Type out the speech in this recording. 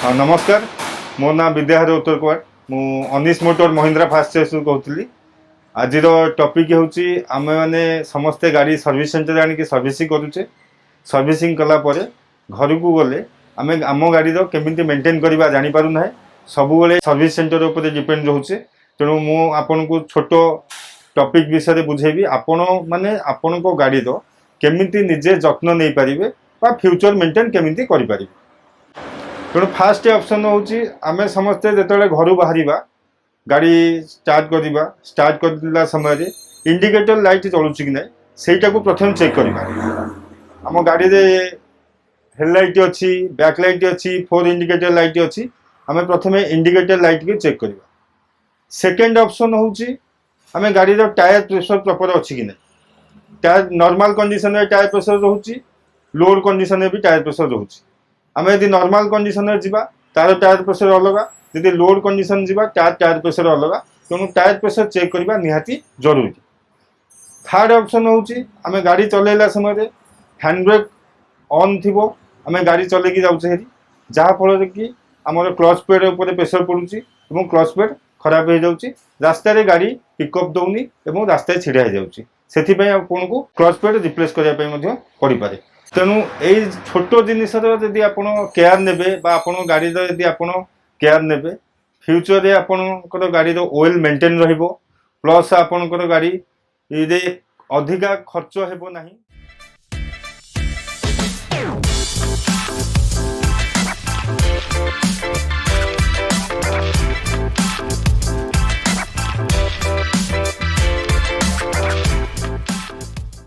हाँ नमस्कार मो ना विद्याहर उत्तर कुमार मु अनिश मोटर महिंद्रा फास्ट चॉइस कहूली। आज टॉपिक होची आमे माने समस्ते गाड़ी सर्विस सेंटर आनिक सर्विसिंग करुचे। सर्विसिंग कला परे घर को गले आमे आम गाड़ी केमिति मेंटेन करबा जानि पारु ना। सब बेले सर्विस सेंटर ऊपर डिपेंड रोचे। तेणु मु आपन को छोट टॉपिक विषय बुझेबी आपण माने आपण को गाड़ी केमिति निजे जत्न नहीं पारिबे बा फ्यूचर मेंटेन केमिति करि पारिबे। तेणु फास्ट ऑप्शन होची आमे समस्ते जेतले घर बाहर गाड़ी स्टार्ट करला समय इंडिकेटर लाइट चलुची कि ना सेटा को प्रथम चेक करबा। आम गाड़ी रे हेडलाइट अच्छी बैक लाइट अच्छी फोर इंडिकेटर लाइट अच्छी आमे प्रथम इंडिकेटर लाइट को चेक करबा। सेकेंड ऑप्शन होची आमे गाड़ी रो टायर प्रेशर प्रॉपर अच्छी कि ना। टायर नॉर्मल कंडीशन रे टायर प्रेशर रहउची, लोड कंडीशन रे भी टायर प्रेशर रहउची। आम यदि नॉर्मल कंडीशन में जीवा तार टायर प्रेशर अलग, यदि लोड कंडीशन जीवा टायर प्रेशर अलग। तेणु टायर प्रेशर चेक करबा निहाती जरूरी। थर्ड ऑप्शन होची आमे गाड़ी चलेला समय हैंड ब्रेक ऑन थिबो आमे गाड़ी चलेकी जाउछे हेरी जहाँ फल कि आमर क्लच पेड ऊपर प्रेशर पड़ुची एवं क्लच पेड खराब हो जाउची। रास्ता रे गाड़ी पिकअप दउनी एवं रास्ता छिड़ा हो जाउची। सेथिपई आपन को क्लच पेड रिप्लेस करिया पई मध्य पड़ी पारे। तेणु यही छोट जिनसर जदि आप केयर ने गाड़ी यदि आप केयर ने फ्यूचर रे आपणकर गाड़ी ऑयल मेंटेन रहिबो प्लस आपणकर गाड़ी रे अधिका खर्च हेबो नाही।